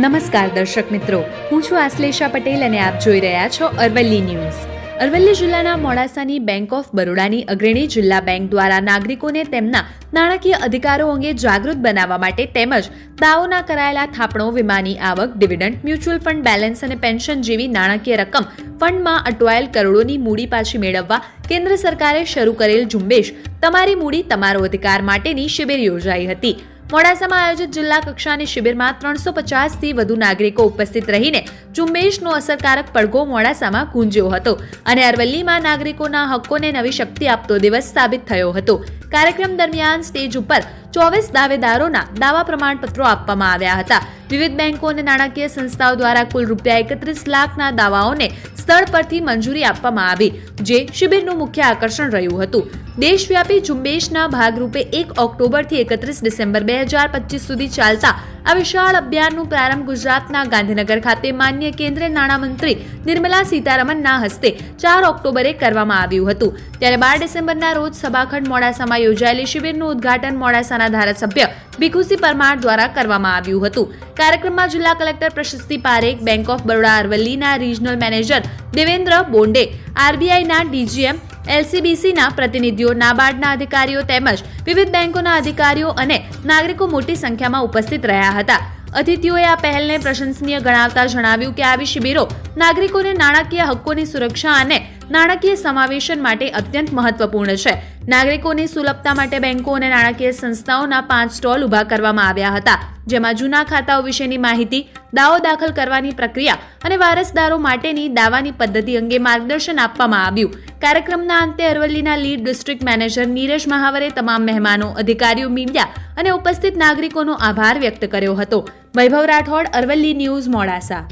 નમસ્કાર દર્શક મિત્રો, હું છું આશ્લેષા પટેલ અને આપ જોઈ રહ્યા છો અરવલ્લી ન્યૂઝ. અરવલ્લી જિલ્લાના મોડાસાની બેંક ઓફ બરોડાની અગ્રણી જિલ્લા બેંક દ્વારા નાગરિકોને તેમના નાણાકીય અધિકારો અંગે જાગૃત બનાવવા માટે તેમજ દાવોના કરાયેલા થાપણો, વીમાની આવક, ડિવિડન્ડ, મ્યુચ્યુઅલ ફંડ બેલેન્સ અને પેન્શન જેવી નાણાકીય રકમ ફંડમાં અટવાયેલ કરોડોની મૂડી પાછી મેળવવા કેન્દ્ર સરકારે શરૂ કરેલ ઝુંબેશ તમારી મૂડી તમારો અધિકાર માટેની શિબિર યોજાઈ હતી. મોડાસામાં આયોજિત જિલ્લા કક્ષાની શિબિરમાં 350થી વધુ નાગરિકો ઉપસ્થિત રહીને ઝુંબેશનો અસરકારક પડઘો મોડાસામાં ગુંજ્યો હતો અને અરવલ્લીમાં નાગરિકોના હક્કોને નવી શક્તિ આપતો દિવસ સાબિત થયો હતો. કાર્યક્રમ દરમિયાન સ્ટેજ ઉપર 24 દાવેદારોના દાવા પ્રમાણપત્રો આપવામાં આવ્યા હતા. વિવિધ બેંકો અને નાણાકીય સંસ્થાઓ દ્વારા કુલ ₹31 લાખના દાવાઓને સ્થળ પરથી મંજૂરી આપવામાં આવી, જે શિબિરનું મુખ્ય આકર્ષણ રહ્યું હતું. દેશવ્યાપી ઝુંબેશના ભાગરૂપે 1 ઓક્ટોબરથી 31 ડિસેમ્બર 2025 સુધી ચાલતા આ વિશાળ અભિયાનનો પ્રારંભ ગુજરાતના ગાંધીનગર ખાતે માનનીય કેન્દ્રીય નાણામંત્રી નિર્મલા સીતારમણના હસ્તે 4 ઓક્ટોબરે કરવામાં આવ્યું હતું. ત્યારે 12 ડિસેમ્બરના રોજ સભાખંડ મોડાસામાં યોજાયેલી શિબિરનું ઉદ્ઘાટન મોડાસાના ધારાસભ્ય ભીખુસિંહ પરમાર દ્વારા કરવામાં આવ્યું હતું. કાર્યક્રમમાં જિલ્લા collector Prashasti Parekh, bank of Baroda અરવલ્લીના રિજનલ મેનેજર દેવેન્દ્ર બોન્ડે, આરબીઆઈના ડીજીએમ, એલસીબીસીના પ્રતિનિધિઓ, નાબાર્ડના અધિકારીઓ તેમજ વિવિધ બેંકોના અધિકારીઓ અને નાગરિકો મોટી સંખ્યામાં ઉપસ્થિત રહ્યા હતા. અતિથિઓએ આ પહેલને પ્રશંસનીય ગણાવતા જણાવ્યું કે આવી શિબિરો નાગરિકોને નાણાકીય હક્કોની સુરક્ષા અને નાણાકીય સમાવેશન માટે અત્યંત મહત્વપૂર્ણ છે. નાગરિકોની સુલભતા માટે બેંકો અને નાણાકીય સંસ્થાઓના 5 સ્ટોલ ઊભા કરવામાં આવ્યા હતા, જેમાં જૂના ખાતાઓ વિશેની માહિતી, દાવો દાખલ કરવાની પ્રક્રિયા અને વારસદારો માટેની દાવાની પદ્ધતિ અંગે માર્ગદર્શન આપવામાં આવ્યું. કાર્યક્રમના અંતે અરવલ્લીના લીડ ડિસ્ટ્રિક્ટ મેનેજર નીરજ મહાવરે તમામ મહેમાનો, અધિકારીઓ, મીડિયા અને ઉપસ્થિત નાગરિકોનો આભાર વ્યક્ત કર્યો હતો. વૈભવ રાઠોડ, અરવલ્લી ન્યૂઝ, મોડાસા.